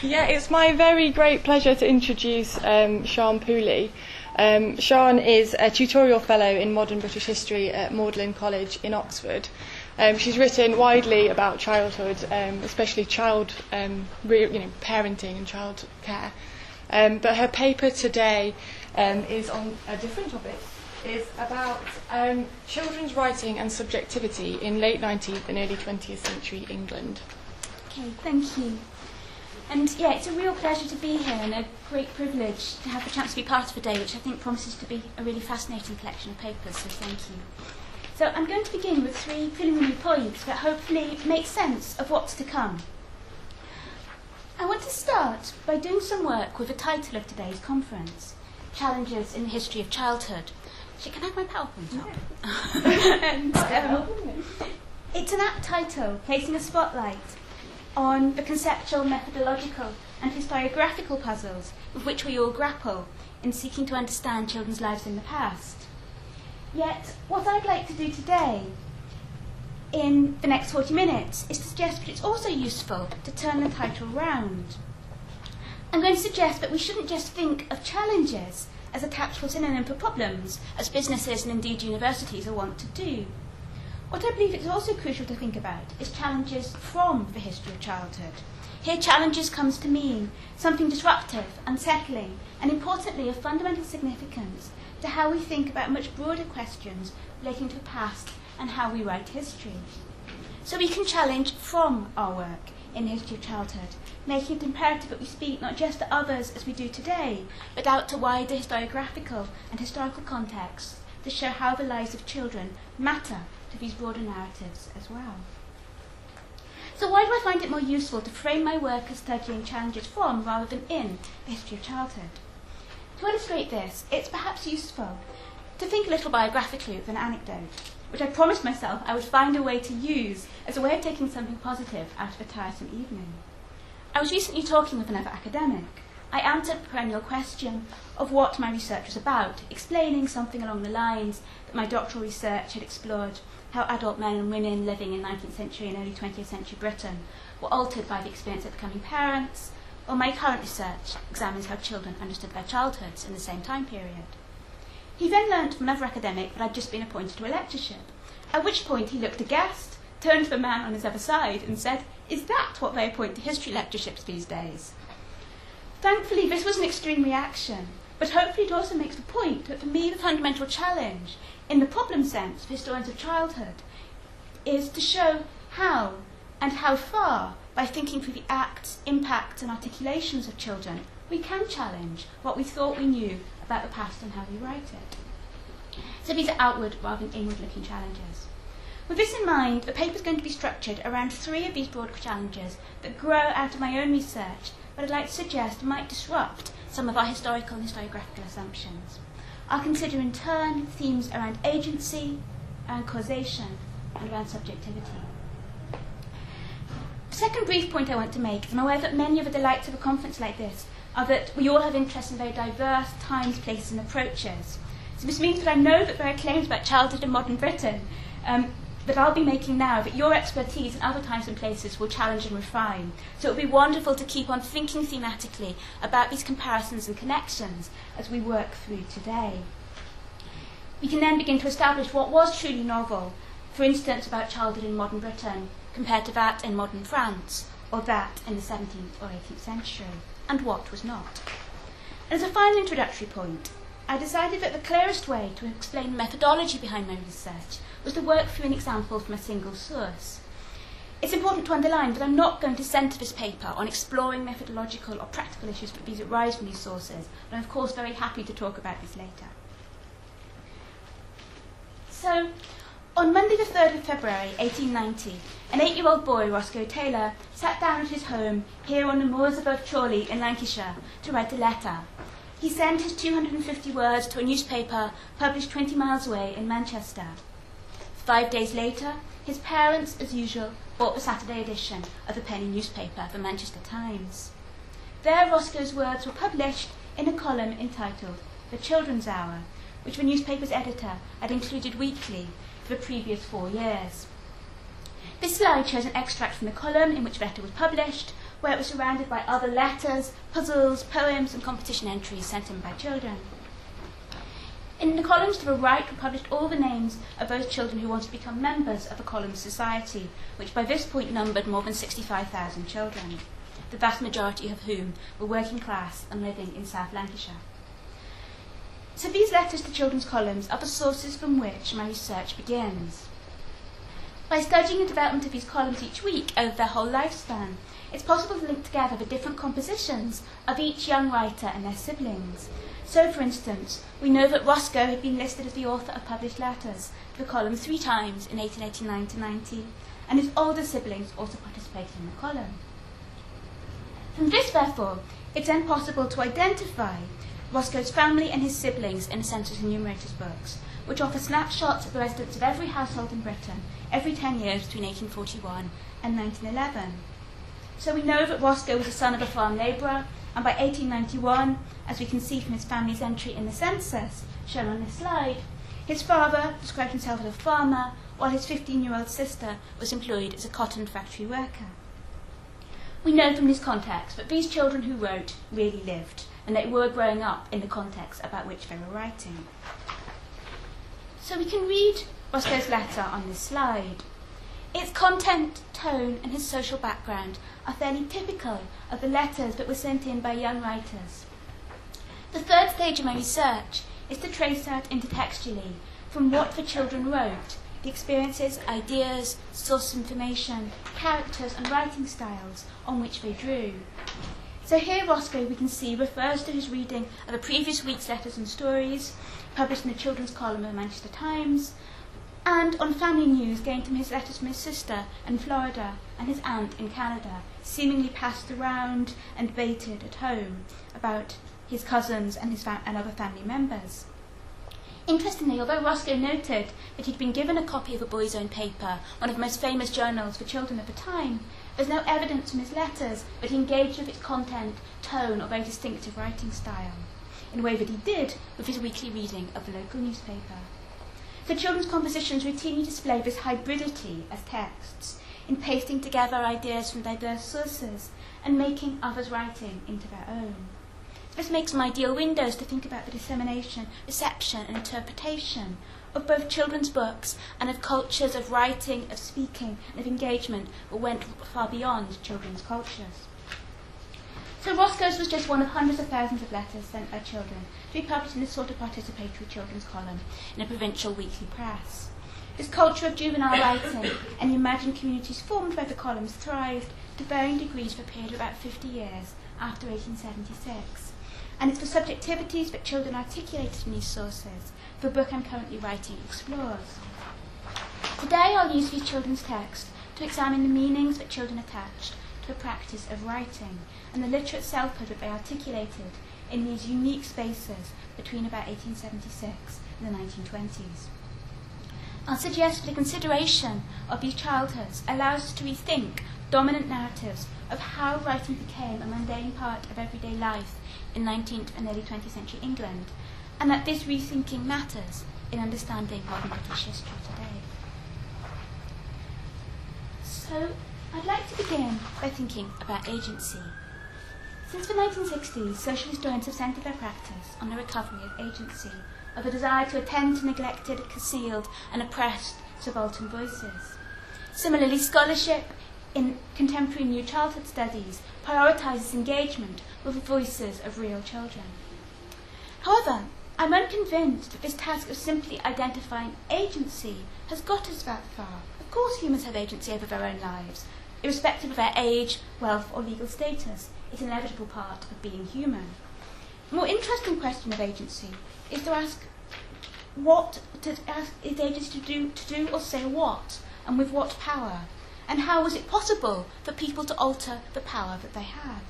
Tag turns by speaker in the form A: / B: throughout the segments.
A: Yeah, it's my very great pleasure to introduce Sian Pooley. Sian is a tutorial fellow in modern British history at Magdalen College in Oxford. She's written widely about childhood, especially parenting and child care. But her paper today is on a different topic. Is about children's writing and subjectivity in late 19th and early 20th century England.
B: Okay, thank you. And yeah, it's a real pleasure to be here and a great privilege to have the chance to be part of a day which I think promises to be a really fascinating collection of papers, so thank you. So I'm going to begin with 3 preliminary points that hopefully make sense of what's to come. I want to start by doing some work with the title of today's conference, Challenges in the History of Childhood. Can I have my PowerPoint up? And, it's an apt title, placing a spotlight on the conceptual, methodological and historiographical puzzles with which we all grapple in seeking to understand children's lives in the past. Yet, what I'd like to do today, in the next 40 minutes, is to suggest that it's also useful to turn the title round. I'm going to suggest that we shouldn't just think of challenges as a tactful synonym for problems, as businesses and indeed universities are wont to do. What I believe is also crucial to think about is challenges from the history of childhood. Here challenges comes to mean something disruptive, unsettling, and importantly of fundamental significance to how we think about much broader questions relating to the past and how we write history. So we can challenge from our work in the history of childhood, making it imperative that we speak not just to others as we do today, but out to wider historiographical and historical contexts to show how the lives of children matter to these broader narratives as well. So why do I find it more useful to frame my work as studying challenges from rather than in the history of childhood? To illustrate this, it's perhaps useful to think a little biographically with an anecdote, which I promised myself I would find a way to use as a way of taking something positive out of a tiresome evening. I was recently talking with another academic. I answered the perennial question of what my research was about, explaining something along the lines that my doctoral research had explored how adult men and women living in 19th century and early 20th century Britain were altered by the experience of becoming parents, while my current research examines how children understood their childhoods in the same time period. He then learnt from another academic that I'd just been appointed to a lectureship, at which point he looked aghast, turned to the man on his other side and said, "Is that what they appoint to history lectureships these days?" Thankfully, this was an extreme reaction, but hopefully it also makes the point that for me the fundamental challenge, in the problem sense for historians of childhood, is to show how and how far, by thinking through the acts, impacts and articulations of children, we can challenge what we thought we knew about the past and how we write it. So these are outward rather than inward-looking challenges. With this in mind, the paper is going to be structured around 3 of these broad challenges that grow out of my own research, but I'd like to suggest might disrupt some of our historical and historiographical assumptions. I'll consider in turn themes around agency, around causation, and around subjectivity. The second brief point I want to make is I'm aware that many of the delights of a conference like this are that we all have interests in very diverse times, places, and approaches. So this means that I know that there are claims about childhood in modern Britain that I'll be making now, that your expertise in other times and places will challenge and refine. So it would be wonderful to keep on thinking thematically about these comparisons and connections as we work through today. We can then begin to establish what was truly novel, for instance about childhood in modern Britain compared to that in modern France, or that in the 17th or 18th century, and what was not. And as a final introductory point, I decided that the clearest way to explain the methodology behind my research was to work through an example from a single source. It's important to underline that I'm not going to centre this paper on exploring methodological or practical issues that arise from these sources, but I'm of course very happy to talk about this later. So, on Monday the 3rd of February 1890, an 8-year-old boy, Roscoe Taylor, sat down at his home here on the moors above Chorley in Lancashire to write a letter. He sent his 250 words to a newspaper published 20 miles away in Manchester. 5 days later, his parents, as usual, bought the Saturday edition of the penny newspaper, the Manchester Times. There, Roscoe's words were published in a column entitled The Children's Hour, which the newspaper's editor had included weekly for the previous 4 years. This slide shows an extract from the column in which the letter was published, where it was surrounded by other letters, puzzles, poems, and competition entries sent in by children. In the columns to the right were published all the names of those children who wanted to become members of the column society, which by this point numbered more than 65,000 children, the vast majority of whom were working class and living in South Lancashire. So these letters to children's columns are the sources from which my research begins. By studying the development of these columns each week over their whole lifespan, it's possible to link together the different compositions of each young writer and their siblings. So, for instance, we know that Roscoe had been listed as the author of published letters to the column 3 times in 1889 to 90, and his older siblings also participated in the column. From this, therefore, it's then possible to identify Roscoe's family and his siblings in the census enumerators books, which offer snapshots of the residents of every household in Britain every 10 years between 1841 and 1911. So we know that Roscoe was the son of a farm labourer, and by 1891, as we can see from his family's entry in the census, shown on this slide, his father described himself as a farmer, while his 15-year-old sister was employed as a cotton factory worker. We know from this context that these children who wrote really lived, and they were growing up in the context about which they were writing. So we can read Roscoe's letter on this slide. Its content, tone, and his social background are fairly typical of the letters that were sent in by young writers. The third stage of my research is to trace out intertextually from what the children wrote, the experiences, ideas, source information, characters, and writing styles on which they drew. So here Roscoe, we can see, refers to his reading of the previous week's letters and stories, published in the children's column of the Manchester Times, and on family news gained from his letters from his sister in Florida and his aunt in Canada, seemingly passed around and debated at home about his cousins and and other family members. Interestingly, although Roscoe noted that he'd been given a copy of a boy's own paper, one of the most famous journals for children of the time, there's no evidence from his letters that he engaged with its content, tone, or very distinctive writing style, in a way that he did with his weekly reading of the local newspaper. So children's compositions routinely display this hybridity as texts, in pasting together ideas from diverse sources and making others' writing into their own. This makes them ideal windows to think about the dissemination, reception, and interpretation of both children's books and of cultures of writing, of speaking, and of engagement that went far beyond children's cultures. So Roscoe's was just one of hundreds of thousands of letters sent by children to be published in this sort of participatory children's column in a provincial weekly press. This culture of juvenile writing and the imagined communities formed by the columns thrived to varying degrees for a period of about 50 years after 1876. And it's the subjectivities that children articulated in these sources the book I'm currently writing explores. Today I'll use these children's texts to examine the meanings that children attached to the practice of writing and the literate selfhood that they articulated in these unique spaces between about 1876 and the 1920s. I'll suggest that the consideration of these childhoods allows us to rethink dominant narratives of how writing became a mundane part of everyday life in 19th and early 20th century England, and that this rethinking matters in understanding modern British history today. So, I'd like to begin by thinking about agency. Since the 1960s, social historians have centred their practice on the recovery of agency, of a desire to attend to neglected, concealed, and oppressed subaltern voices. Similarly, scholarship in contemporary new childhood studies prioritises engagement with the voices of real children. However, I'm unconvinced that this task of simply identifying agency has got us that far. Of course humans have agency over their own lives, irrespective of their age, wealth, or legal status. It's an inevitable part of being human. A more interesting question of agency is to ask is agency to do or say what, and with what power, and how was it possible for people to alter the power that they had?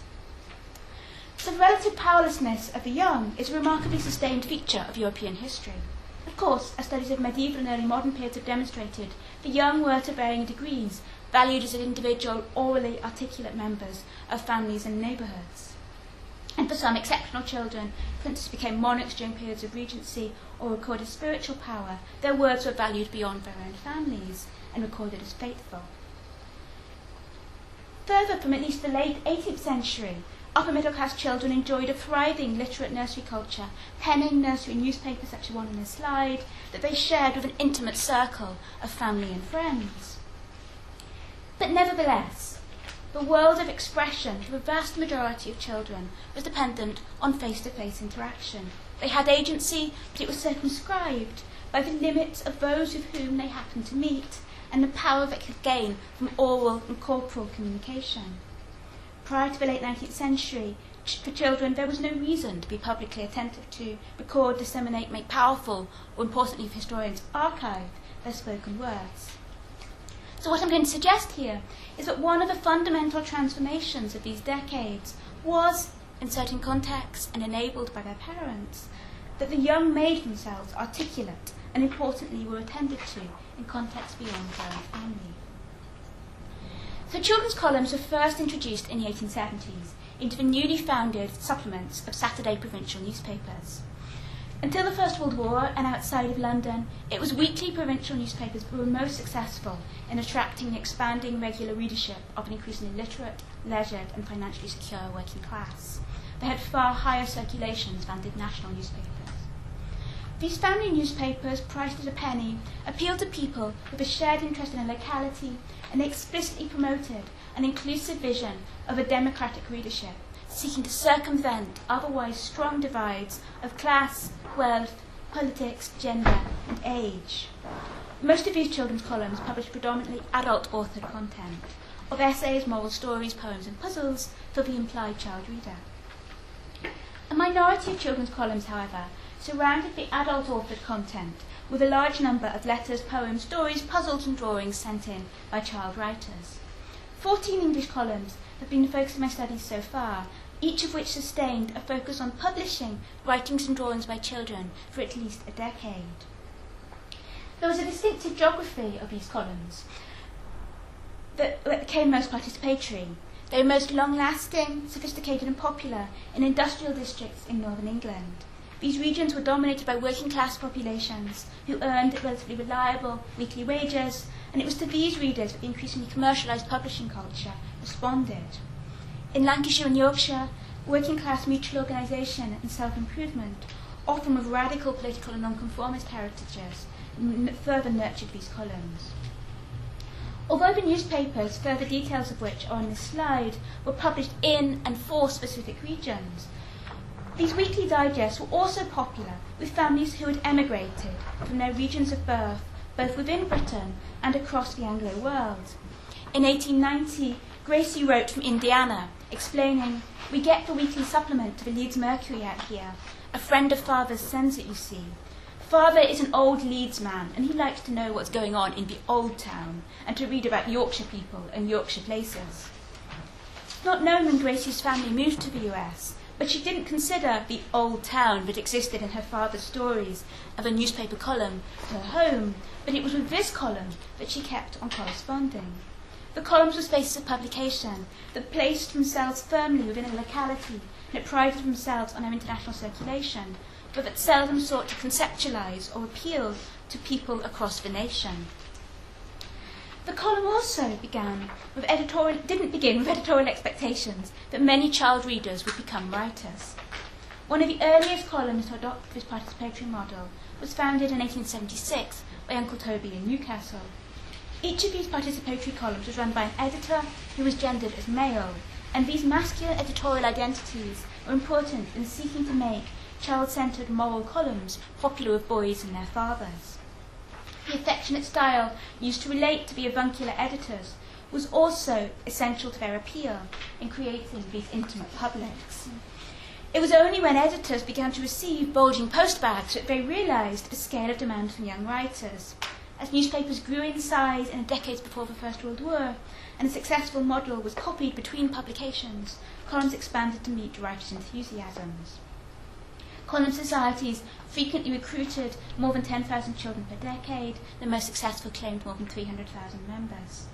B: So the relative powerlessness of the young is a remarkably sustained feature of European history. Of course, as studies of medieval and early modern periods have demonstrated, the young were to varying degrees valued as individual, orally articulate members of families and neighbourhoods. And for some exceptional children, princes became monarchs during periods of regency or recorded spiritual power. Their words were valued beyond their own families and recorded as faithful. Further, from at least the late 18th century, upper middle class children enjoyed a thriving literate nursery culture, penning nursery newspapers such as one on this slide, that they shared with an intimate circle of family and friends. But nevertheless, the world of expression for the vast majority of children was dependent on face-to-face interaction. They had agency, but it was circumscribed by the limits of those with whom they happened to meet and the power they could gain from oral and corporal communication. Prior to the late 19th century, for children there was no reason to be publicly attentive to, record, disseminate, make powerful, or importantly for historians, archive their spoken words. So what I'm going to suggest here is that one of the fundamental transformations of these decades was, in certain contexts and enabled by their parents, that the young made themselves articulate and importantly were attended to in contexts beyond their own family. So children's columns were first introduced in the 1870s into the newly founded supplements of Saturday provincial newspapers. Until the First World War and outside of London, it was weekly provincial newspapers that were most successful in attracting the expanding regular readership of an increasingly literate, leisured and financially secure working class. They had far higher circulations than did national newspapers. These family newspapers, priced at a penny, appealed to people with a shared interest in a locality, and they explicitly promoted an inclusive vision of a democratic readership, seeking to circumvent otherwise strong divides of class, wealth, politics, gender, and age. Most of these children's columns published predominantly adult-authored content, of essays, moral stories, poems, and puzzles for the implied child reader. A minority of children's columns, however, surrounded the adult-authored content with a large number of letters, poems, stories, puzzles, and drawings sent in by child writers. 14 English columns have been the focus of my studies so far, each of which sustained a focus on publishing writings and drawings by children for at least a decade. There was a distinctive geography of these columns that became most participatory. They were most long-lasting, sophisticated and popular in industrial districts in northern England. These regions were dominated by working-class populations who earned relatively reliable weekly wages, and it was to these readers that the increasingly commercialised publishing culture responded. In Lancashire and Yorkshire, working-class mutual organisation and self-improvement, often with radical political and nonconformist heritages, further nurtured these columns. Although the newspapers, further details of which are on this slide, were published in and for specific regions, these weekly digests were also popular with families who had emigrated from their regions of birth, both within Britain and across the Anglo world. In 1890, Gracie wrote from Indiana, explaining, "We get the weekly supplement to the Leeds Mercury out here. A friend of Father's sends it, you see. Father is an old Leeds man, and he likes to know what's going on in the old town, and to read about Yorkshire people and Yorkshire places." Not known when Gracie's family moved to the US, but she didn't consider the old town that existed in her father's stories of a newspaper column her home, but it was with this column that she kept on corresponding. The columns were spaces of publication that placed themselves firmly within a locality and that prided themselves on their international circulation, but that seldom sought to conceptualise or appeal to people across the nation. The column also didn't begin with editorial expectations that many child readers would become writers. One of the earliest columns to adopt this participatory model was founded in 1876 by Uncle Toby in Newcastle. Each of these participatory columns was run by an editor who was gendered as male, and these masculine editorial identities were important in seeking to make child-centred moral columns popular with boys and their fathers. The affectionate style used to relate to the avuncular editors was also essential to their appeal in creating these intimate publics. It was only when editors began to receive bulging postbags that they realised the scale of demand from young writers. As newspapers grew in size in the decades before the First World War, and a successful model was copied between publications, columns expanded to meet writers' enthusiasms. Column societies frequently recruited more than 10,000 children per decade. The most successful claimed more than 300,000 members.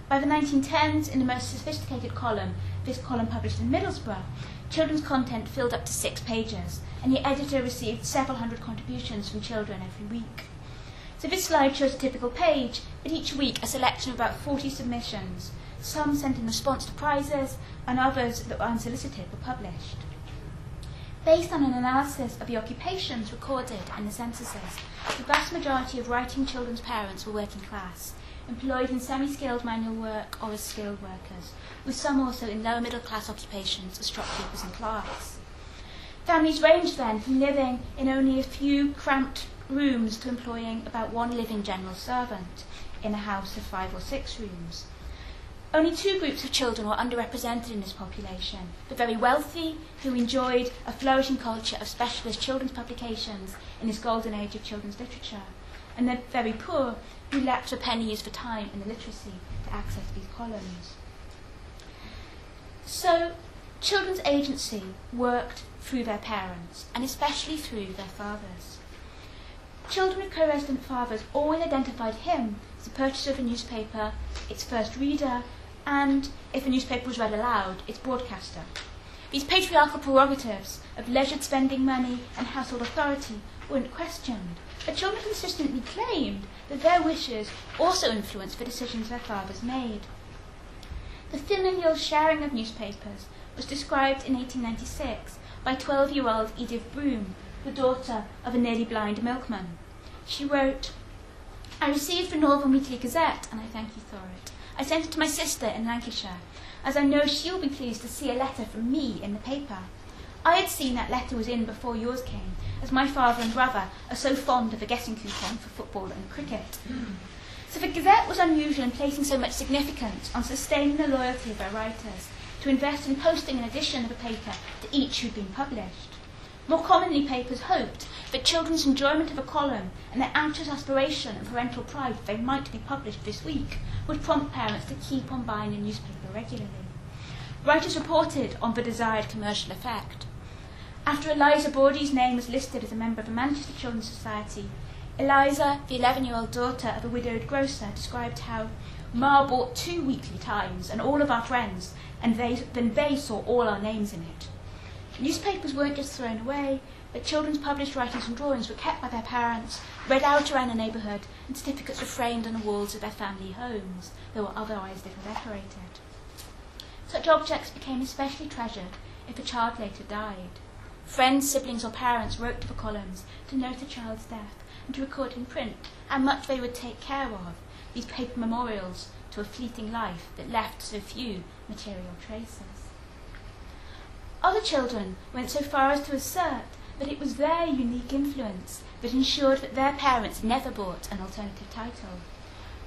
B: By the 1910s, in the most sophisticated column, this column published in Middlesbrough, children's content filled up to 6 pages, and the editor received several hundred contributions from children every week. So this slide shows a typical page, but each week a selection of about 40 submissions, Some sent in response to prizes, and others that were unsolicited were published. Based on an analysis of the occupations recorded in the censuses, the vast majority of writing children's parents were working class, employed in semi-skilled manual work or as skilled workers, with some also in lower middle class occupations as shopkeepers and clerks. Families ranged then from living in only a few cramped rooms to employing about one living general servant in a house of 5 or 6 rooms. Only 2 groups of children were underrepresented in this population: the very wealthy, who enjoyed a flourishing culture of specialist children's publications in this golden age of children's literature, and the very poor, who lacked the pennies for time and the literacy to access these columns. So, children's agency worked through their parents, and especially through their fathers. Children with co-resident fathers always identified him as the purchaser of a newspaper, its first reader, and, if a newspaper was read aloud, its broadcaster. These patriarchal prerogatives of leisured spending money and household authority weren't questioned, but children consistently claimed that their wishes also influenced the decisions their fathers made. The familial sharing of newspapers was described in 1896 by 12-year-old Edith Broom, the daughter of a nearly blind milkman. She wrote, "I received the Northern Weekly Gazette, and I thank you for it. I sent it to my sister in Lancashire, as I know she'll be pleased to see a letter from me in the paper. I had seen that letter was in before yours came, as my father and brother are so fond of a guessing coupon for football and cricket." So the Gazette was unusual in placing so much significance on sustaining the loyalty of their writers, to invest in posting an edition of a paper to each who'd been published. More commonly, papers hoped that children's enjoyment of a column and their anxious aspiration and parental pride that they might be published this week would prompt parents to keep on buying a newspaper regularly. Writers reported on the desired commercial effect. After Eliza Bordy's name was listed as a member of the Manchester Children's Society, Eliza, the 11-year-old daughter of a widowed grocer, described how "Ma bought 2 weekly Times and all of our friends, and then they saw all our names in it." Newspapers weren't just thrown away, but children's published writings and drawings were kept by their parents, read out around the neighbourhood, and certificates were framed on the walls of their family homes, that were otherwise little decorated. Such objects became especially treasured if a child later died. Friends, siblings, or parents wrote to the columns to note a child's death and to record in print how much they would take care of, these paper memorials to a fleeting life that left so few material traces. Other children went so far as to assert that it was their unique influence that ensured that their parents never bought an alternative title.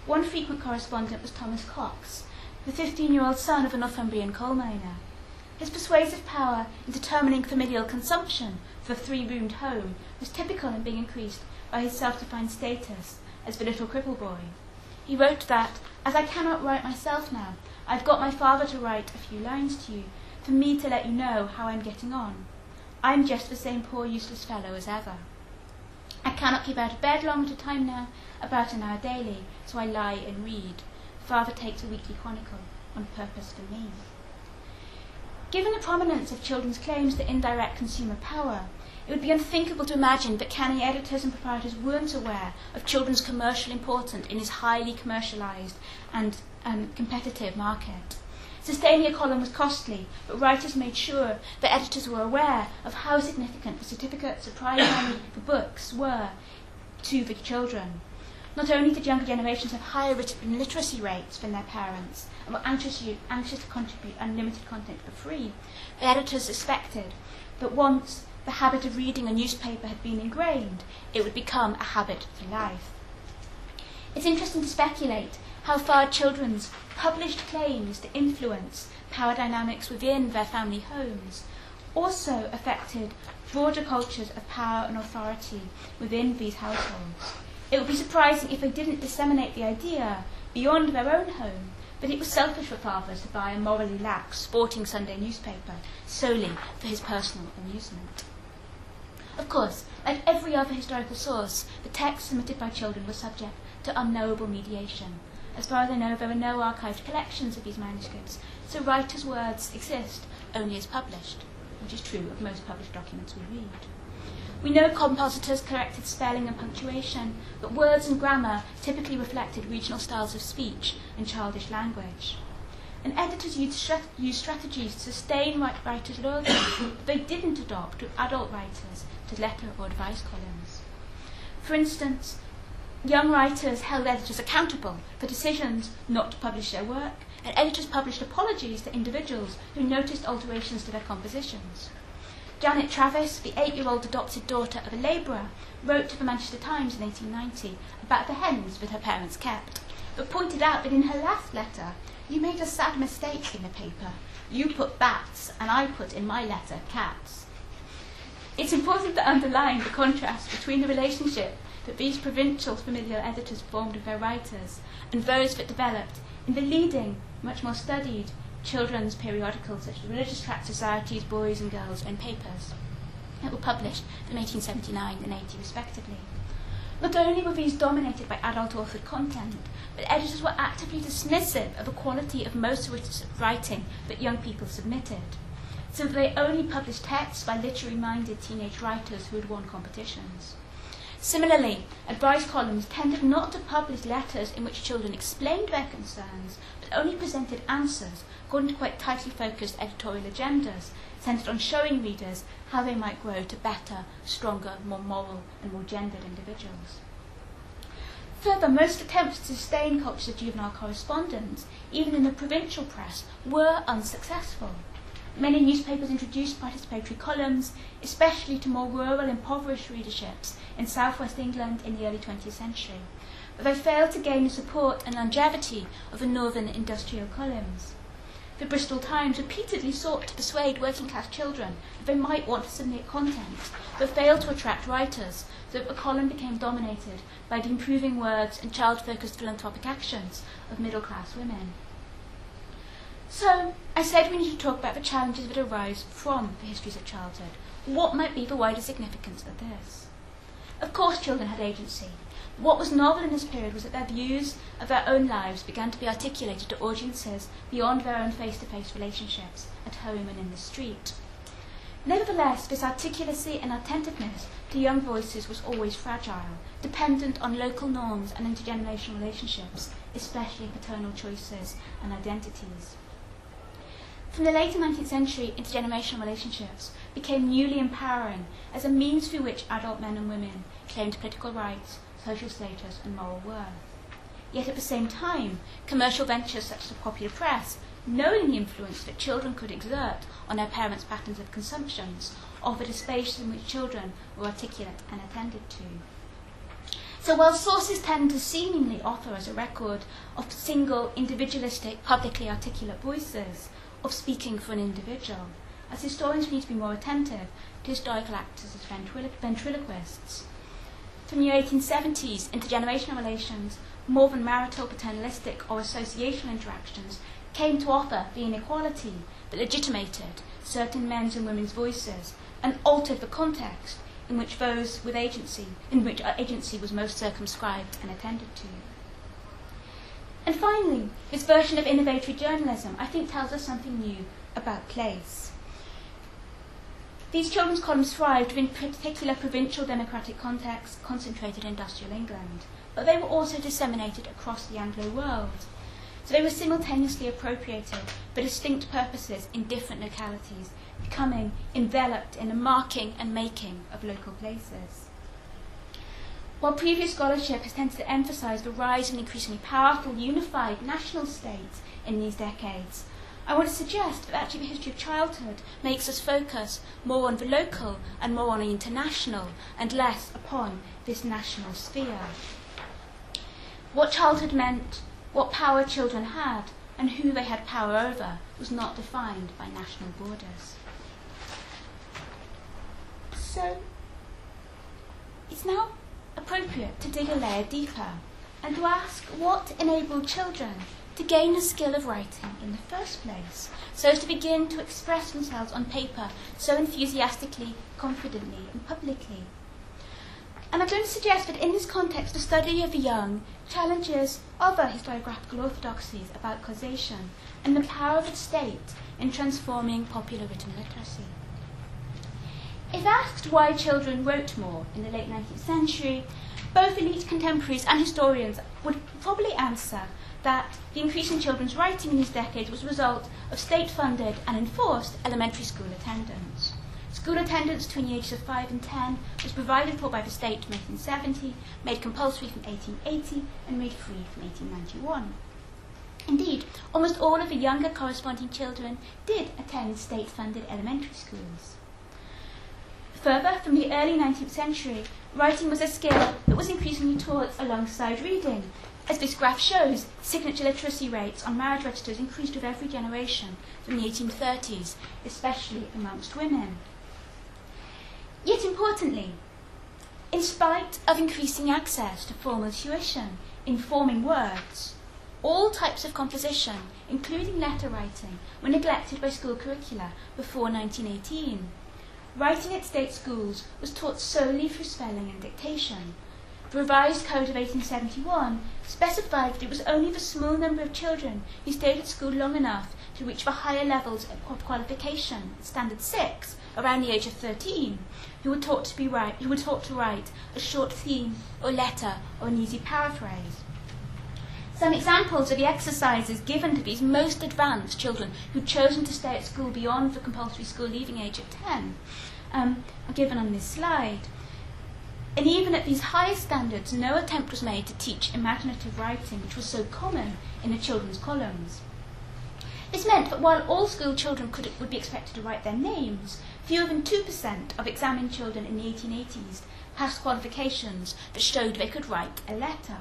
B: One frequent correspondent was Thomas Cox, the 15-year-old son of a Northumbrian coal miner. His persuasive power in determining familial consumption for a 3-roomed home was typical in being increased by his self-defined status as the little cripple boy. He wrote that, "As I cannot write myself now, I've got my father to write a few lines to you, for me to let you know how I'm getting on. I'm just the same poor useless fellow as ever. I cannot keep out of bed long at a time now, about an hour daily, so I lie and read. Father takes a weekly chronicle on purpose for me." Given the prominence of children's claims to indirect consumer power, it would be unthinkable to imagine that canny editors and proprietors weren't aware of children's commercial importance in this highly commercialised and competitive market. Sustaining a column was costly, but writers made sure that editors were aware of how significant the certificates of prize money for books were to the children. Not only did younger generations have higher literacy rates than their parents and were anxious to contribute unlimited content for free, the editors suspected that once the habit of reading a newspaper had been ingrained, it would become a habit for life. It's interesting to speculate how far children's published claims to influence power dynamics within their family homes also affected broader cultures of power and authority within these households. It would be surprising if they didn't disseminate the idea beyond their own home that it was selfish for fathers to buy a morally lax sporting Sunday newspaper solely for his personal amusement. Of course, like every other historical source, the texts submitted by children were subject to unknowable mediation. As far as I know, there are no archived collections of these manuscripts, so writers' words exist only as published, which is true of most published documents we read. We know compositors corrected spelling and punctuation, but words and grammar typically reflected regional styles of speech and childish language. and editors used strategies to sustain writers' loyalty that they didn't adopt with adult writers to letter or advice columns. For instance, young writers held editors accountable for decisions not to publish their work, and editors published apologies to individuals who noticed alterations to their compositions. Janet Travis, the 8-year-old adopted daughter of a labourer, wrote to the Manchester Times in 1890 about the hens that her parents kept, but pointed out that in her last letter, "You made a sad mistake in the paper. You put bats, and I put in my letter cats." It's important to underline the contrast between the relationship that these provincial familial editors formed with their writers and those that developed in the leading, much more studied, children's periodicals such as Religious Tract Society's Boys and Girls and Papers that were published from 1879 and 80 respectively. Not only were these dominated by adult-authored content, but editors were actively dismissive of the quality of most writing that young people submitted, so that they only published texts by literary-minded teenage writers who had won competitions. Similarly, advice columns tended not to publish letters in which children explained their concerns, but only presented answers according to quite tightly focused editorial agendas, centred on showing readers how they might grow to better, stronger, more moral and more gendered individuals. Further, most attempts to sustain cultures of juvenile correspondence, even in the provincial press, were unsuccessful. Many newspapers introduced participatory columns, especially to more rural, impoverished readerships in southwest England in the early 20th century, but they failed to gain the support and longevity of the northern industrial columns. The Bristol Times repeatedly sought to persuade working-class children that they might want to submit content, but failed to attract writers, so that the column became dominated by the improving words and child-focused philanthropic actions of middle-class women. So, I said we need to talk about the challenges that arise from the histories of childhood. What might be the wider significance of this? Of course, children had agency. What was novel in this period was that their views of their own lives began to be articulated to audiences beyond their own face-to-face relationships, at home and in the street. Nevertheless, this articulacy and attentiveness to young voices was always fragile, dependent on local norms and intergenerational relationships, especially paternal choices and identities. From the later 19th century, intergenerational relationships became newly empowering as a means through which adult men and women claimed political rights, social status and moral worth. Yet at the same time, commercial ventures such as the popular press, knowing the influence that children could exert on their parents' patterns of consumptions, offered a space in which children were articulate and attended to. So while sources tend to seemingly offer us a record of single, individualistic, publicly articulate voices, of speaking for an individual, as historians we need to be more attentive to historical actors as ventriloquists. From the 1870s, intergenerational relations, more than marital, paternalistic or associational interactions, came to offer the inequality that legitimated certain men's and women's voices and altered the context in which agency was most circumscribed and attended to. And finally, this version of innovatory journalism, I think, tells us something new about place. These children's columns thrived within particular provincial democratic contexts concentrated in industrial England, but they were also disseminated across the Anglo world. So they were simultaneously appropriated for distinct purposes in different localities, becoming enveloped in the marking and making of local places. While previous scholarship has tended to emphasise the rise of an increasingly powerful, unified national state in these decades, I want to suggest that actually the history of childhood makes us focus more on the local and more on the international and less upon this national sphere. What childhood meant, what power children had, and who they had power over was not defined by national borders. So, it's now appropriate to dig a layer deeper and to ask what enabled children to gain the skill of writing in the first place, so as to begin to express themselves on paper so enthusiastically, confidently and publicly. And I'm going to suggest that in this context, the study of the young challenges other historiographical orthodoxies about causation and the power of the state in transforming popular written literacy. If asked why children wrote more in the late 19th century, both elite contemporaries and historians would probably answer that the increase in children's writing in these decades was a result of state-funded and enforced elementary school attendance. School attendance between the ages of 5 and 10 was provided for by the state from 1870, made compulsory from 1880, and made free from 1891. Indeed, almost all of the younger corresponding children did attend state-funded elementary schools. Further, from the early 19th century, writing was a skill that was increasingly taught alongside reading. As this graph shows, signature literacy rates on marriage registers increased with every generation from the 1830s, especially amongst women. Yet importantly, in spite of increasing access to formal tuition in forming words, all types of composition, including letter writing, were neglected by school curricula before 1918. Writing at state schools was taught solely through spelling and dictation. The Revised Code of 1871 specified that it was only the small number of children who stayed at school long enough to reach the higher levels of qualification, Standard 6, around the age of 13, who were taught to write a short theme or letter or an easy paraphrase. Some examples of the exercises given to these most advanced children who'd chosen to stay at school beyond the compulsory school leaving age of 10 are given on this slide. And even at these highest standards, no attempt was made to teach imaginative writing, which was so common in the children's columns. This meant that while all school children would be expected to write their names, fewer than 2% of examined children in the 1880s passed qualifications that showed they could write a letter.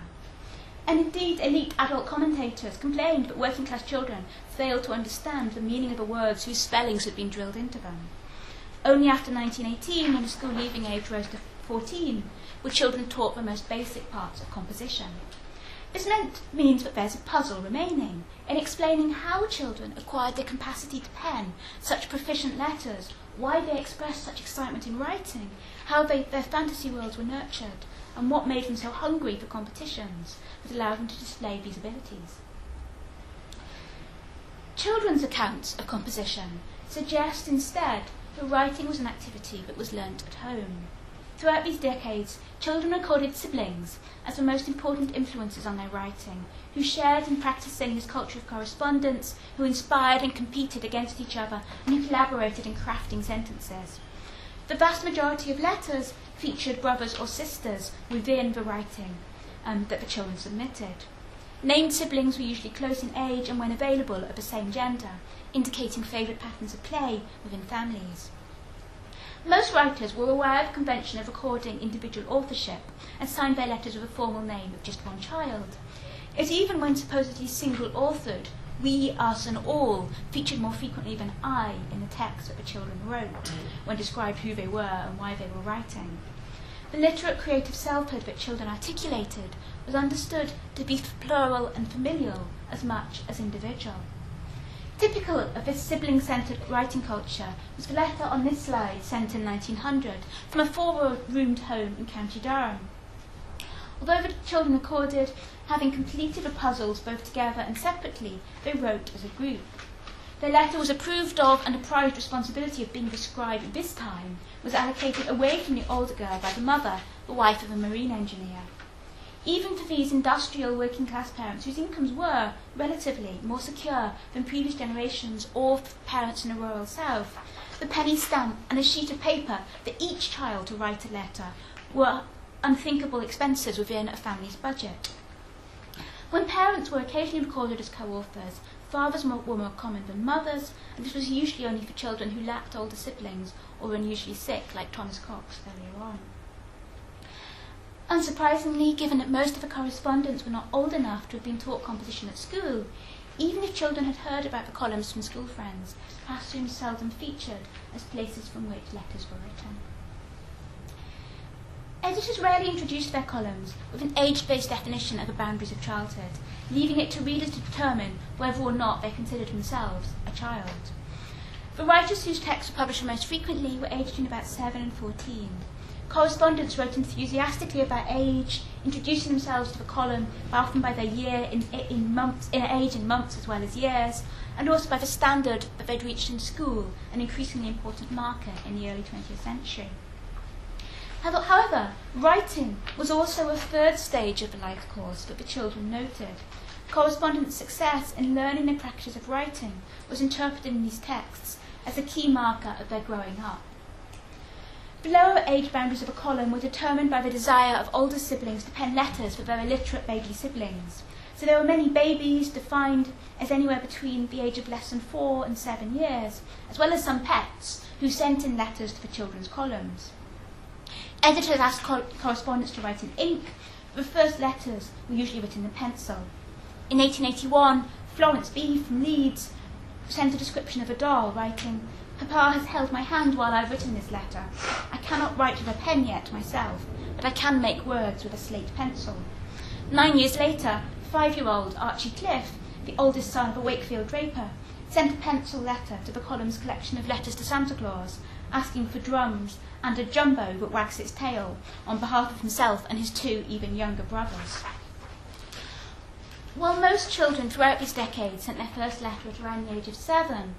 B: And indeed, elite adult commentators complained that working-class children failed to understand the meaning of the words whose spellings had been drilled into them. Only after 1918, when the school leaving age rose to 14, were children taught the most basic parts of composition. This means that there's a puzzle remaining in explaining how children acquired the capacity to pen such proficient letters, why they expressed such excitement in writing, how their fantasy worlds were nurtured, and what made them so hungry for competitions that allowed them to display these abilities. Children's accounts of composition suggest instead that writing was an activity that was learnt at home. Throughout these decades, children recorded siblings as the most important influences on their writing, who shared and practiced this culture of correspondence, who inspired and competed against each other, and who collaborated in crafting sentences. The vast majority of letters featured brothers or sisters within the writing that the children submitted. Named siblings were usually close in age and, when available, of the same gender, indicating favourite patterns of play within families. Most writers were aware of the convention of recording individual authorship and signed their letters with a formal name of just one child. Yet even when supposedly single-authored, we, us and all featured more frequently than I in the text that the children wrote when described who they were and why they were writing. The literate creative selfhood that children articulated was understood to be plural and familial as much as individual. Typical of this sibling-centred writing culture was the letter on this slide sent in 1900 from a four-roomed home in County Durham. Although the children recorded having completed the puzzles both together and separately, they wrote as a group. Their letter was approved of, and the prized responsibility of being described at this time was allocated away from the older girl by the mother, the wife of a marine engineer. Even for these industrial working-class parents whose incomes were, relatively, more secure than previous generations or parents in the rural south, the penny stamp and a sheet of paper for each child to write a letter were unthinkable expenses within a family's budget. When parents were occasionally recorded as co-authors, fathers were more common than mothers, and this was usually only for children who lacked older siblings or were unusually sick, like Thomas Cox earlier on. Unsurprisingly, given that most of the correspondents were not old enough to have been taught composition at school, even if children had heard about the columns from school friends, classrooms seldom featured as places from which letters were written. Editors rarely introduced their columns with an age-based definition of the boundaries of childhood, leaving it to readers to determine whether or not they considered themselves a child. The writers whose texts were published most frequently were aged between about 7 and 14. Correspondents wrote enthusiastically about age, introducing themselves to the column often by their year in age in months as well as years, and also by the standard that they'd reached in school, an increasingly important marker in the early 20th century. However, writing was also a third stage of the life course that the children noted. correspondents' success in learning the practice of writing was interpreted in these texts as a key marker of their growing up. The lower age boundaries of a column were determined by the desire of older siblings to pen letters for their illiterate baby siblings. So there were many babies defined as anywhere between the age of less than 4 and 7 years, as well as some pets who sent in letters to the children's columns. Editors asked correspondents to write in ink, but the first letters were usually written in pencil. In 1881, Florence B. from Leeds sent a description of a doll, writing, "Papa has held my hand while I've written this letter. I cannot write with a pen yet myself, but I can make words with a slate pencil." 9 years later, 5-year-old Archie Cliff, the oldest son of a Wakefield draper, sent a pencil letter to the column's collection of letters to Santa Claus, asking for drums and a jumbo that wags its tail on behalf of himself and his 2 even younger brothers. While most children throughout this decade sent their first letter at around the age of 7,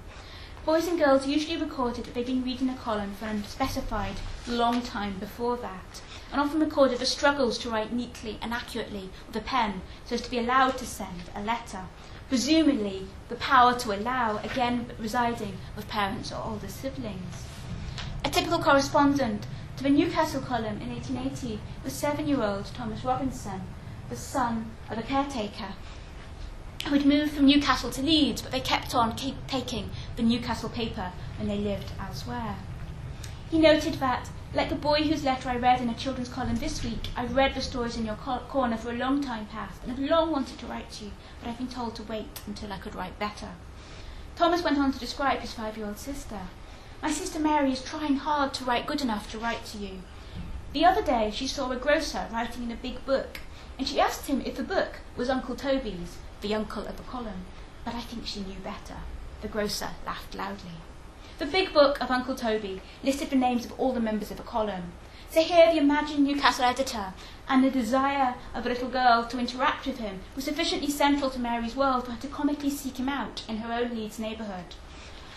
B: boys and girls usually recorded that they'd been reading a column for an unspecified long time before that, and often recorded the struggles to write neatly and accurately with a pen so as to be allowed to send a letter, presumably the power to allow again residing with parents or older siblings. A typical correspondent to the Newcastle column in 1880 was 7-year-old Thomas Robinson, the son of a caretaker who had moved from Newcastle to Leeds, but they kept on taking the Newcastle paper when they lived elsewhere. He noted that, like the boy whose letter I read in a children's column this week, "I've read the stories in your corner for a long time past and have long wanted to write to you, but I've been told to wait until I could write better." Thomas went on to describe his 5-year-old sister. "My sister Mary is trying hard to write good enough to write to you. The other day she saw a grocer writing in a big book, and she asked him if the book was Uncle Toby's, the uncle of the column, but I think she knew better." The grocer laughed loudly. The big book of Uncle Toby listed the names of all the members of a column. So here the imagined Newcastle editor and the desire of a little girl to interact with him was sufficiently central to Mary's world for her to comically seek him out in her own Leeds neighbourhood.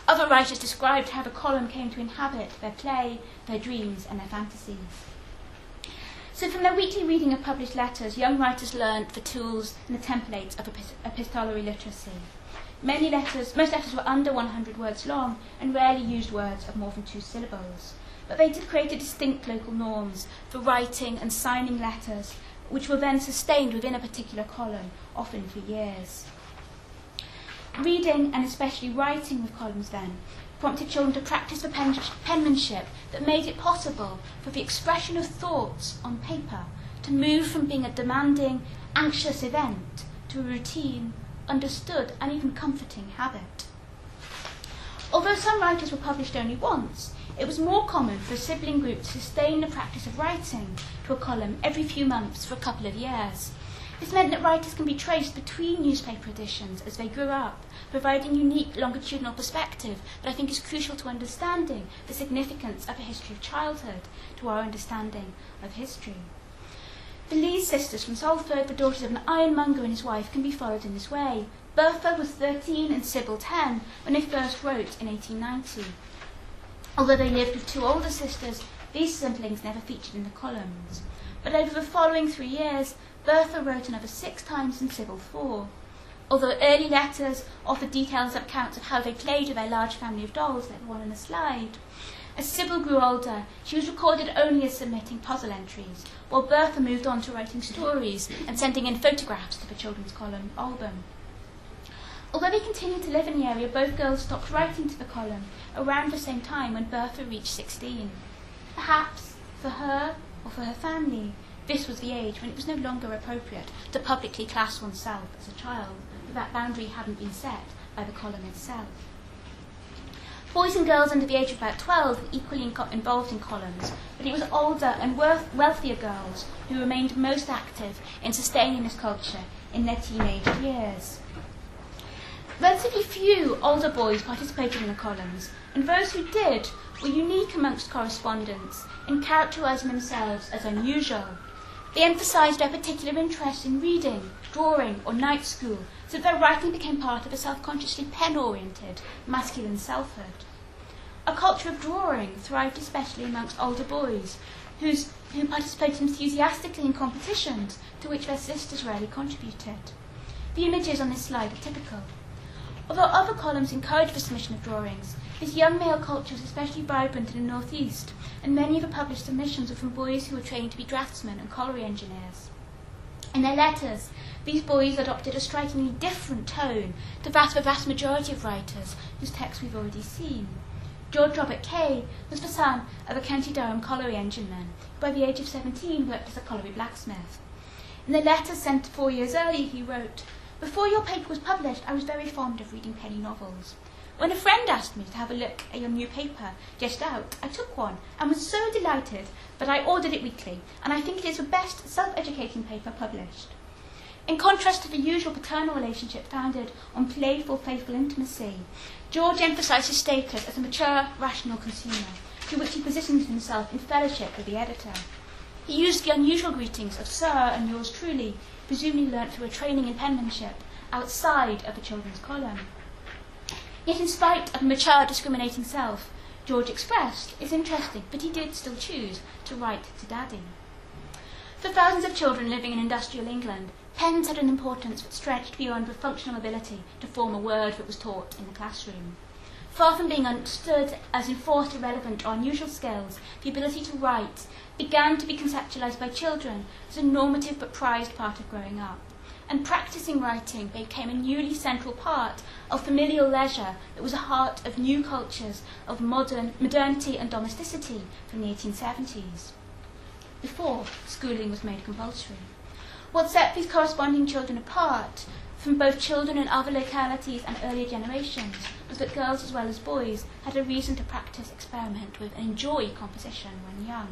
B: Other writers described how the column came to inhabit their play, their dreams and their fantasies. So from their weekly reading of published letters, young writers learned the tools and the templates of epistolary literacy. Most letters were under 100 words long and rarely used words of more than 2 syllables. But they did create distinct local norms for writing and signing letters, which were then sustained within a particular column, often for years. Reading, and especially writing with columns then, prompted children to practice the penmanship that made it possible for the expression of thoughts on paper to move from being a demanding, anxious event to a routine, understood and even comforting habit. Although some writers were published only once, it was more common for a sibling group to sustain the practice of writing to a column every few months for a couple of years. This meant that writers can be traced between newspaper editions as they grew up, providing unique longitudinal perspective that I think is crucial to understanding the significance of a history of childhood to our understanding of history. The Lees sisters from Salford, the daughters of an ironmonger and his wife, can be followed in this way. Bertha was 13 and Sybil 10 when they first wrote in 1890. Although they lived with 2 older sisters, these siblings never featured in the columns. But over the following 3 years, Bertha wrote another 6 times and Sybil 4. Although early letters offer details of accounts of how they played with their large family of dolls, like the one on the slide, as Sybil grew older, she was recorded only as submitting puzzle entries, while Bertha moved on to writing stories and sending in photographs to the children's column album. Although they continued to live in the area, both girls stopped writing to the column around the same time when Bertha reached 16. Perhaps, for her or for her family, this was the age when it was no longer appropriate to publicly class oneself as a child, but that boundary hadn't been set by the column itself. Boys and girls under the age of about 12 were equally involved in columns, but it was older and wealthier girls who remained most active in sustaining this culture in their teenage years. Relatively few older boys participated in the columns, and those who did were unique amongst correspondents in characterising themselves as unusual. They emphasised their particular interest in reading, drawing, or night school, so that their writing became part of a self-consciously pen-oriented, masculine selfhood. A culture of drawing thrived especially amongst older boys, who participated enthusiastically in competitions to which their sisters rarely contributed. The images on this slide are typical. Although other columns encourage the submission of drawings, this young male culture is especially vibrant in the northeast, and many of the published submissions are from boys who were trained to be draftsmen and colliery engineers. In their letters, these boys adopted a strikingly different tone to that of the vast majority of writers whose texts we've already seen. George Robert Kay was the son of a County Durham colliery engineman who by the age of 17 worked as a colliery blacksmith. In a letter sent 4 years earlier, he wrote, "Before your paper was published, I was very fond of reading penny novels. When a friend asked me to have a look at your new paper just out, I took one and was so delighted that I ordered it weekly, and I think it is the best self-educating paper published." In contrast to the usual paternal relationship founded on playful, faithful intimacy, George emphasised his status as a mature, rational consumer, through which he positioned himself in fellowship with the editor. He used the unusual greetings of "Sir" and "Yours truly," presumably learnt through a training in penmanship, outside of the children's column. Yet in spite of a mature, discriminating self, George expressed, it's interesting, but he did still choose to write to Daddy. For thousands of children living in industrial England, pens had an importance that stretched beyond the functional ability to form a word that was taught in the classroom. Far from being understood as enforced, irrelevant, or unusual skills, the ability to write began to be conceptualised by children as a normative but prized part of growing up, and practising writing became a newly central part of familial leisure that was the heart of new cultures of modernity and domesticity from the 1870s, before schooling was made compulsory. What set these corresponding children apart from both children in other localities and earlier generations was that girls as well as boys had a reason to practice, experiment with, and enjoy composition when young.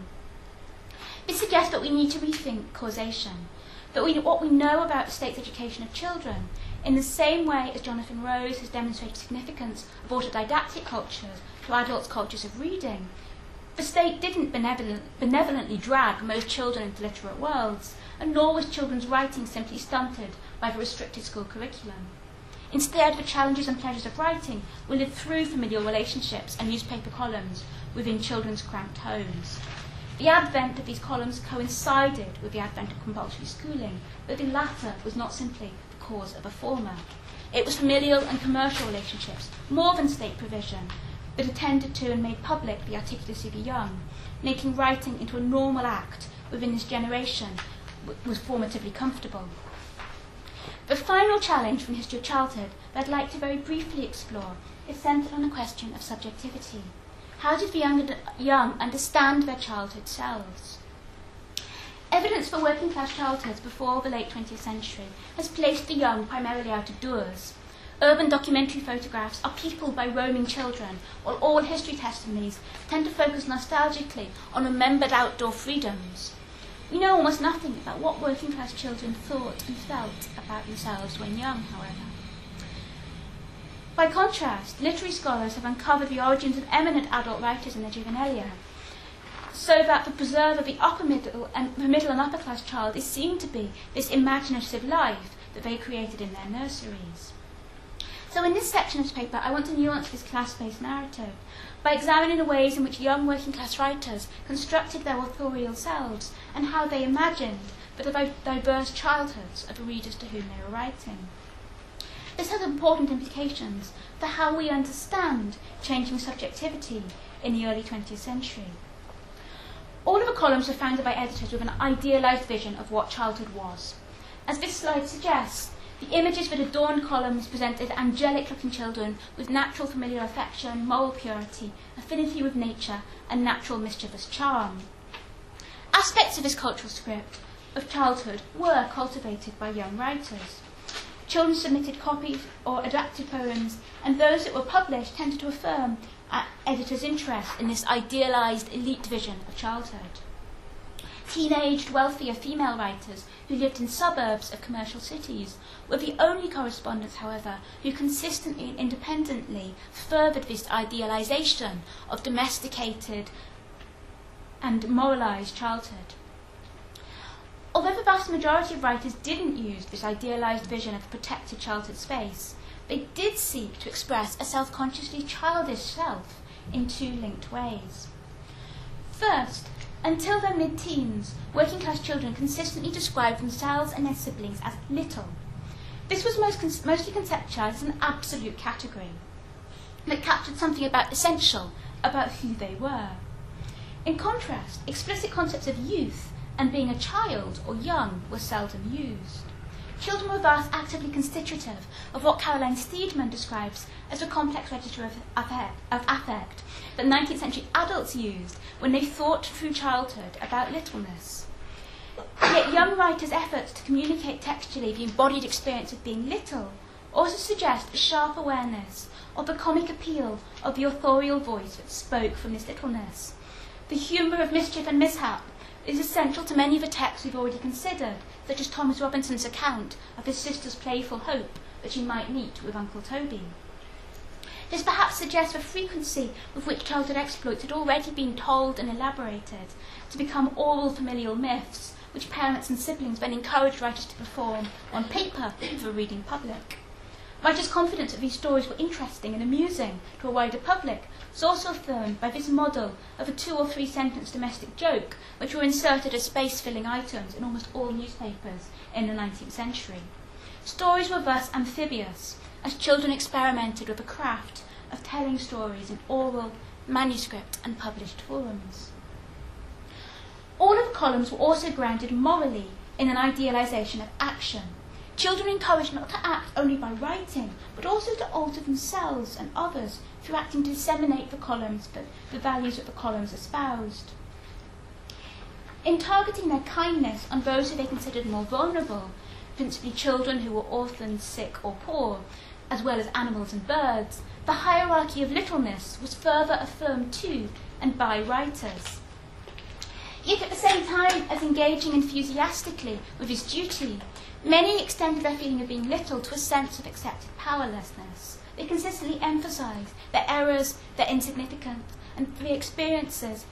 B: This suggests that we need to rethink causation, that what we know about the state's education of children, in the same way as Jonathan Rose has demonstrated the significance of autodidactic cultures to adults' cultures of reading, the state didn't benevolently drag most children into literate worlds, and nor was children's writing simply stunted by the restricted school curriculum. Instead, the challenges and pleasures of writing were lived through familial relationships and newspaper columns within children's cramped homes. The advent of these columns coincided with the advent of compulsory schooling, but the latter was not simply the cause of the former. It was familial and commercial relationships, more than state provision, that attended to and made public the articulacy of the young, making writing into a normal act within this generation was formatively comfortable. The final challenge from History of Childhood that I'd like to very briefly explore is centred on the question of subjectivity. How did the young understand their childhood selves? Evidence for working class childhoods before the late 20th century has placed the young primarily out of doors. Urban documentary photographs are peopled by roaming children, while all history testimonies tend to focus nostalgically on remembered outdoor freedoms. We know almost nothing about what working class children thought and felt about themselves when young, however. By contrast, literary scholars have uncovered the origins of eminent adult writers in their juvenilia, so that the preserve of the middle and upper class child is seen to be this imaginative life that they created in their nurseries. So in this section of this paper, I want to nuance this class-based narrative by examining the ways in which young working class writers constructed their authorial selves and how they imagined the diverse childhoods of the readers to whom they were writing. This has important implications for how we understand changing subjectivity in the early 20th century. All of the columns were founded by editors with an idealised vision of what childhood was. As this slide suggests, the images that adorned columns presented angelic-looking children with natural familial affection, moral purity, affinity with nature, and natural mischievous charm. Aspects of this cultural script of childhood were cultivated by young writers. Children submitted copies or adapted poems, and those that were published tended to affirm editors' interest in this idealised elite vision of childhood. Teenaged, wealthier female writers who lived in suburbs of commercial cities were the only correspondents, however, who consistently and independently furthered this idealisation of domesticated and moralised childhood. Although the vast majority of writers didn't use this idealised vision of the protected childhood space, they did seek to express a self-consciously childish self in two linked ways. First, until their mid-teens, working-class children consistently described themselves and their siblings as little. This was mostly conceptualised as an absolute category that captured something about essential, about who they were. In contrast, explicit concepts of youth and being a child or young were seldom used. Children were thus actively constitutive of what Caroline Steedman describes as a complex register of affect that 19th century adults used when they thought through childhood about littleness. Yet young writers' efforts to communicate textually the embodied experience of being little also suggest a sharp awareness of the comic appeal of the authorial voice that spoke from this littleness. The humour of mischief and mishap is essential to many of the texts we've already considered, such as Thomas Robinson's account of his sister's playful hope that she might meet with Uncle Toby. This perhaps suggests the frequency with which childhood exploits had already been told and elaborated to become oral familial myths, which parents and siblings then encouraged writers to perform on paper for a reading public. Writers' confidence that these stories were interesting and amusing to a wider public was also affirmed by this model of a 2 or 3 sentence domestic joke, which were inserted as space-filling items in almost all newspapers in the 19th century. Stories were thus amphibious, as children experimented with the craft of telling stories in oral, manuscript and published forms. All of the columns were also grounded morally in an idealisation of action. Children were encouraged not to act only by writing, but also to alter themselves and others through acting to disseminate the values that the columns espoused. In targeting their kindness on those who they considered more vulnerable, principally children who were orphans, sick or poor, as well as animals and birds, the hierarchy of littleness was further affirmed to and by writers. Yet at the same time as engaging enthusiastically with his duty, many extended their feeling of being little to a sense of accepted powerlessness. They consistently emphasised their errors, their insignificance, and their experiences,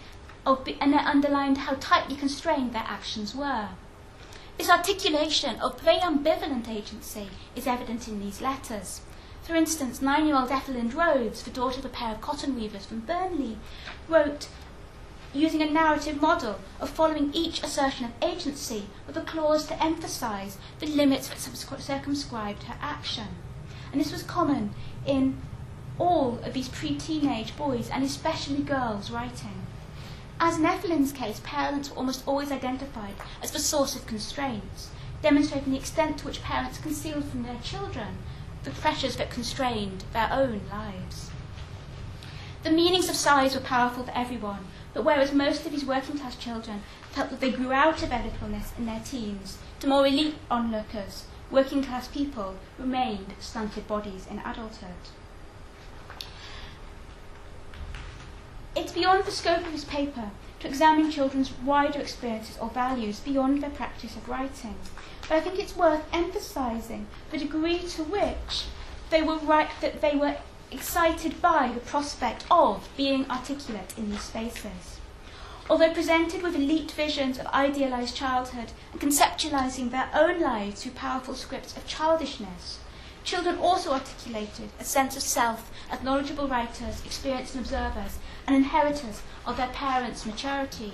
B: and they underlined how tightly constrained their actions were. This articulation of very ambivalent agency is evident in these letters. For instance, 9-year-old Ethelind Rhodes, the daughter of a pair of cotton weavers from Burnley, wrote using a narrative model of following each assertion of agency with a clause to emphasise the limits that circumscribed her action. And this was common in all of these pre-teenage boys, and especially girls, writing. As in Ethelind's case, parents were almost always identified as the source of constraints, demonstrating the extent to which parents concealed from their children the pressures that constrained their own lives. The meanings of size were powerful for everyone, but whereas most of these working-class children felt that they grew out of their littleness in their teens, to more elite onlookers, working-class people remained stunted bodies in adulthood. It's beyond the scope of this paper to examine children's wider experiences or values beyond their practice of writing, but I think it's worth emphasising the degree to which they were excited by the prospect of being articulate in these spaces. Although presented with elite visions of idealised childhood and conceptualising their own lives through powerful scripts of childishness, children also articulated a sense of self as knowledgeable writers, experienced observers, and inheritors of their parents' maturity.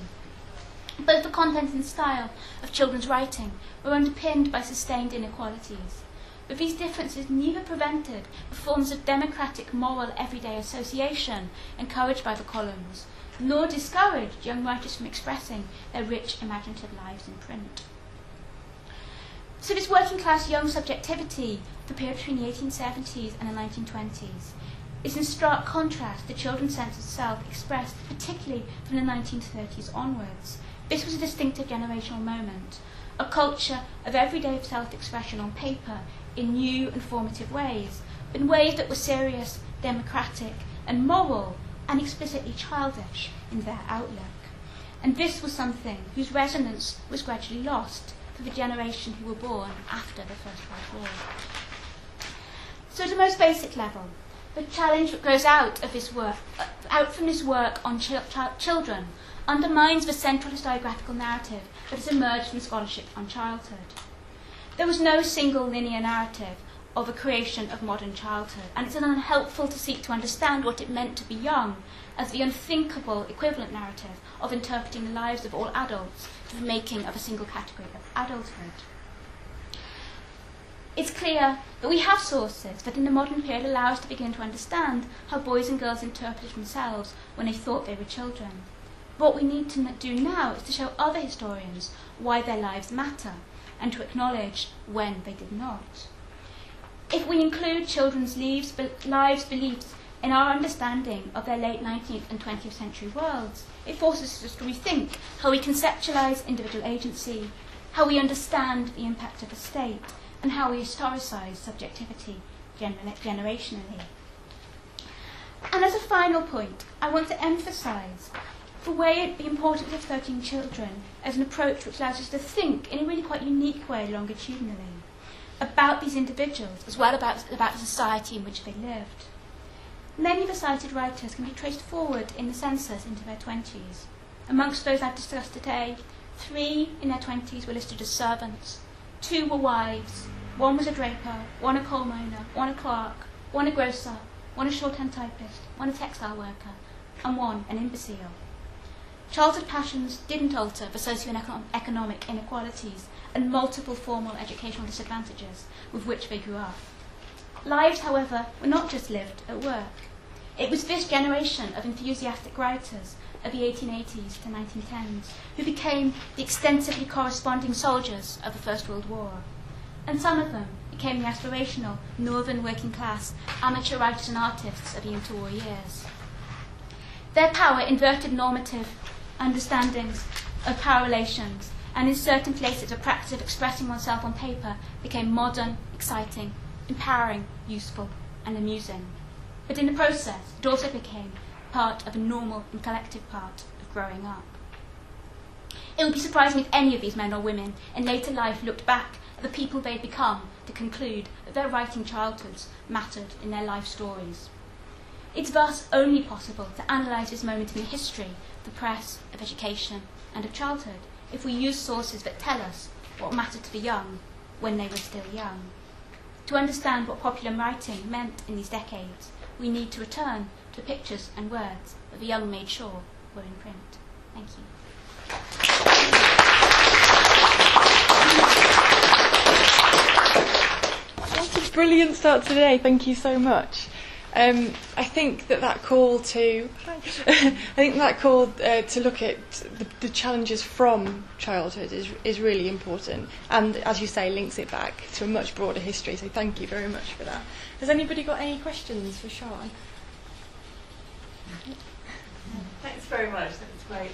B: Both the content and style of children's writing were underpinned by sustained inequalities, but these differences neither prevented the forms of democratic, moral, everyday association encouraged by the columns, nor discouraged young writers from expressing their rich, imaginative lives in print. So this working-class young subjectivity of the period between the 1870s and the 1920s is in stark contrast to children's sense of self expressed particularly from the 1930s onwards. This was a distinctive generational moment, a culture of everyday self-expression on paper in new and formative ways, in ways that were serious, democratic, and moral, and explicitly childish in their outlook. And this was something whose resonance was gradually lost for the generation who were born after the First World War. So at the most basic level, the challenge that grows out from this work on children undermines the central historiographical narrative that has emerged from scholarship on childhood. There was no single linear narrative of a creation of modern childhood, and it's unhelpful to seek to understand what it meant to be young as the unthinkable equivalent narrative of interpreting the lives of all adults to the making of a single category of adulthood. It's clear that we have sources that in the modern period allow us to begin to understand how boys and girls interpreted themselves when they thought they were children. What we need to do now is to show other historians why their lives matter and to acknowledge when they did not. If we include children's lives, beliefs in our understanding of their late 19th and 20th century worlds, it forces us to rethink how we conceptualise individual agency, how we understand the impact of the state, and how we historicise subjectivity generationally. And as a final point, I want to emphasise the importance of 13 children as an approach which allows us to think in a really quite unique way longitudinally about these individuals as well about the society in which they lived. Many of the cited writers can be traced forward in the census into their 20s. Amongst those I've discussed today, 3 in their 20s were listed as servants, 2 were wives, 1 was a draper, 1 a coal miner, 1 a clerk, 1 a grocer, 1 a shorthand typist, 1 a textile worker, and 1 an imbecile. Childhood passions didn't alter the socio-economic inequalities and multiple formal educational disadvantages with which they grew up. Lives, however, were not just lived at work. It was this generation of enthusiastic writers of the 1880s to 1910s who became the extensively corresponding soldiers of the First World War. And some of them became the aspirational, northern working class, amateur writers and artists of the interwar years. Their power inverted normative understandings of power relations, and in certain places the practice of expressing oneself on paper became modern, exciting, empowering, useful, and amusing. But in the process, it also became part of a normal and collective part of growing up. It would be surprising if any of these men or women in later life looked back at the people they'd become to conclude that their writing childhoods mattered in their life stories. It's thus only possible to analyse this moment in the history of the press, of education, and of childhood if we use sources that tell us what mattered to the young when they were still young. To understand what popular writing meant in these decades, we need to return to pictures and words that the young made sure were in print. Thank you.
A: What a brilliant start today. Thank you so much. I think that call to look at the challenges from childhood is really important, and as you say, links it back to a much broader history. So thank you very much for that. Has anybody got any questions for Sian?
C: Thanks very much. That's great.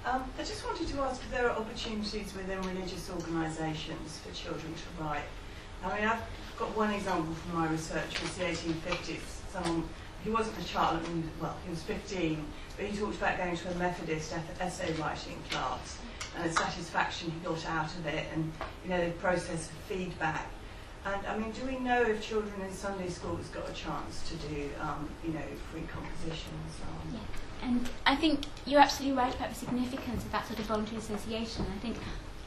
C: I just wanted to ask if there are opportunities within religious organisations for children to write. I mean, I've got one example from my research. It was the 1850s. Someone, he wasn't a child, he was 15, but he talked about going to a Methodist essay writing class and the satisfaction he got out of it, and the process of feedback. And I mean, do we know if children in Sunday schools got a chance to do, free compositions?
B: Yeah. And I think you're absolutely right about the significance of that sort of voluntary association. I think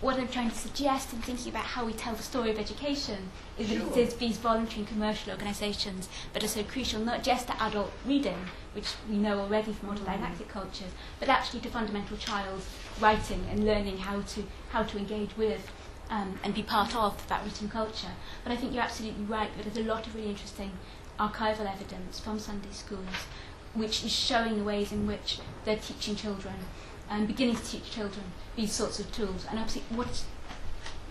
B: what I'm trying to suggest in thinking about how we tell the story of education is that it is these voluntary and commercial organisations that are so crucial, not just to adult reading, which we know already from modern didactic cultures, but actually to fundamental child writing and learning how to engage with and be part of that written culture. But I think you're absolutely right that there's a lot of really interesting archival evidence from Sunday schools which is showing the ways in which they're teaching children and beginning to teach children these sorts of tools. And obviously what's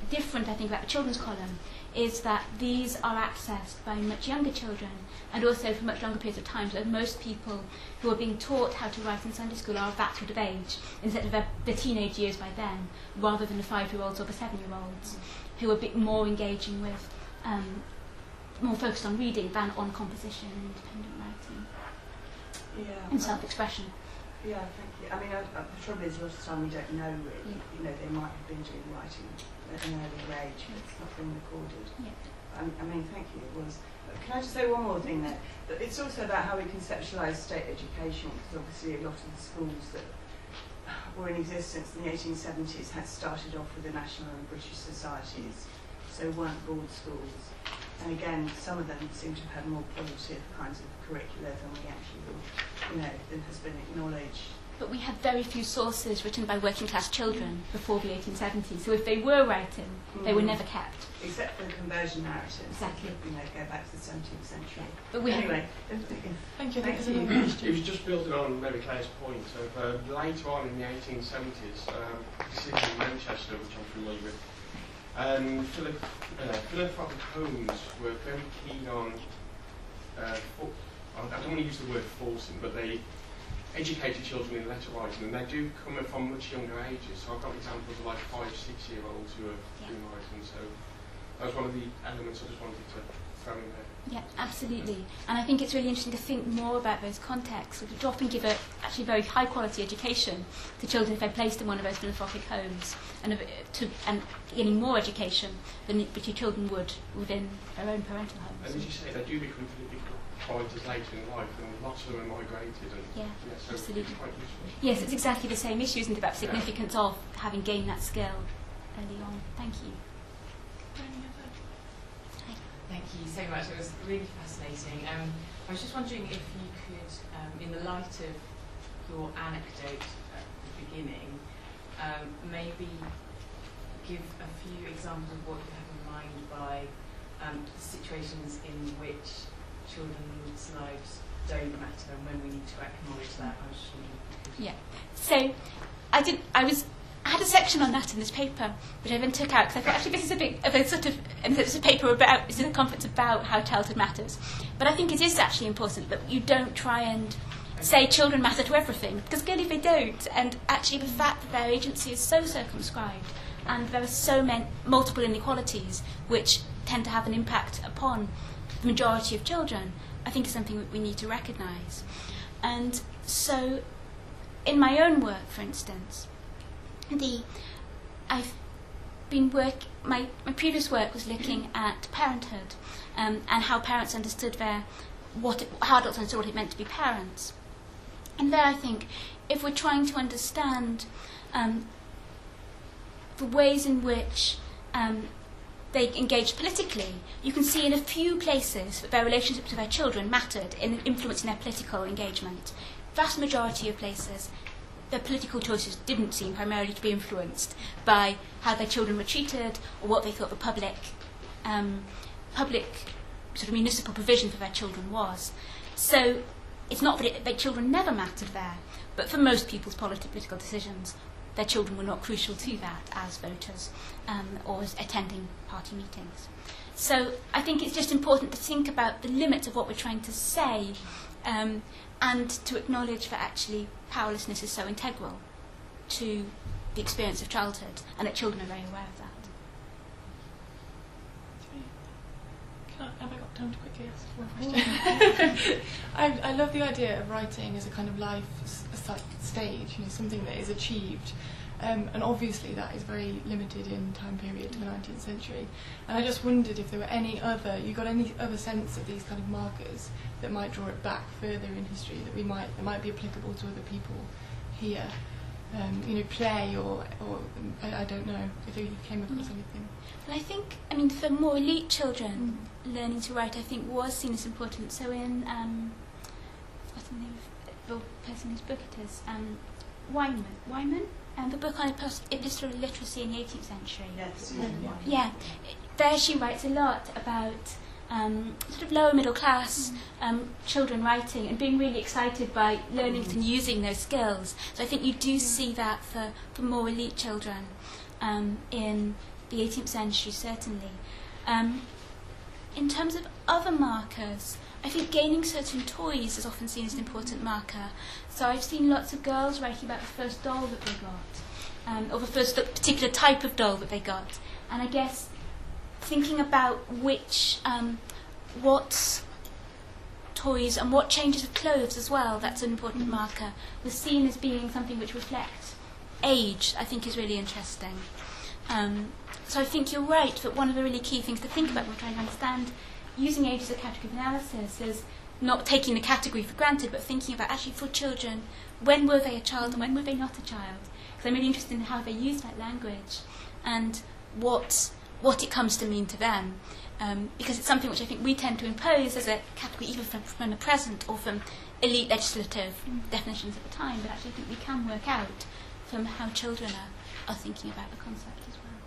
B: different, I think, about the children's column is that these are accessed by much younger children and also for much longer periods of time. So most people who are being taught how to write in Sunday school are of that sort of age, instead of their teenage years by then, rather than the 5-year-olds or the 7-year-olds, who are a bit more engaging with, more focused on reading than on composition and independent writing and self-expression.
C: Yeah, thank you. I mean, the trouble is, a lot of the time we don't know really. They might have been doing writing at an earlier age, but it's not been recorded. Yeah. I mean, thank you. It was. Can I just say one more thing there? But it's also about how we conceptualise state education, because obviously a lot of the schools that were in existence in the 1870s had started off with the national and British societies, so weren't board schools. And again, some of them seem to have had more positive kinds of curricula than we actually, than has been acknowledged
B: but we have very few sources written by working class children before the 1870s. So if they were writing, they were never kept.
C: Except for the conversion narratives.
B: Exactly.
C: Go back to the 17th century.
B: But we
C: anyway.
A: Thank you.
C: Thank
A: There's
C: you.
A: another question.
D: It was just building on Mary Claire's point of later on in the 1870s, particularly in Manchester, which I'm familiar with, philanthropic homes were very keen on, I don't want to use the word forcing, but they educated children in letter writing, and they do come from much younger ages. So I've got examples of like 5-6 year olds who are doing writing, so that was one of the elements I just wanted to throw in there.
B: Yeah, absolutely. And I think it's really interesting to think more about those contexts, which often give a actually very high quality education to children if they're placed in one of those philanthropic homes, and getting more education than which your children would within their own parental homes.
D: And as you say, they do become political writers later in life, and lots of them are migrated. And so
B: absolutely.
D: It's quite useful.
B: Yes, it's exactly the same issue, isn't it, about the significance of having gained that skill early on. Thank you.
E: Thank you so much. It was really fascinating. I was just wondering if you could, in the light of your anecdote at the beginning, maybe give a few examples of what you have in mind by situations in which children's lives don't matter and when we need to acknowledge that. I was just wondering if you could.
B: Yeah. So I had a section on that in this paper, which I then took out because I thought actually this is a bit of a sort of, and it's a paper about, it's a conference about how childhood matters. But I think it is actually important that you don't try and say children matter to everything, because clearly they don't. And actually the fact that their agency is so circumscribed and there are so many multiple inequalities which tend to have an impact upon the majority of children, I think is something that we need to recognise. And so in my own work, for instance, I've been my previous work was looking at parenthood and how parents understood how adults understood what it meant to be parents. And there I think if we're trying to understand the ways in which they engaged politically, you can see in a few places that their relationship to their children mattered in influencing their political engagement. Vast majority of places, their political choices didn't seem primarily to be influenced by how their children were treated or what they thought the public sort of municipal provision for their children was. So it's not that their children never mattered there, but for most people's political decisions, their children were not crucial to that as voters or as attending party meetings. So I think it's just important to think about the limits of what we're trying to say and to acknowledge that actually powerlessness is so integral to the experience of childhood, and that children are very aware of that.
A: Have I got time to quickly ask one question? I love the idea of writing as a kind of life stage, something that is achieved. And obviously that is very limited in time period to the 19th century. And I just wondered if there were any other sense of these kind of markers that might draw it back further in history that might be applicable to other people here. Play or I don't know if you came across anything.
B: Well, I think, for more elite children, learning to write, I think, was seen as important. So in, what's the name of the person whose book it is? Wyman? The book on illiteracy in the 18th century.
C: Yes.
B: Yeah. There she writes a lot about sort of lower middle class children writing and being really excited by learning and using those skills. So I think you do see that for more elite children in the 18th century, certainly. In terms of other markers, I think gaining certain toys is often seen as an important marker. So I've seen lots of girls writing about the first doll that they got, or the first particular type of doll that they got. And I guess thinking about what toys and what changes of clothes as well, that's an important marker, was seen as being something which reflects age, I think is really interesting. So I think you're right that one of the really key things to think about when we're trying to understand using age as a category of analysis is not taking the category for granted, but thinking about actually for children, when were they a child and when were they not a child? Because I'm really interested in how they use that language and what it comes to mean to them. Because it's something which I think we tend to impose as a category either from the present or from elite legislative definitions at the time, but actually I think we can work out from how children are thinking about the concept as well.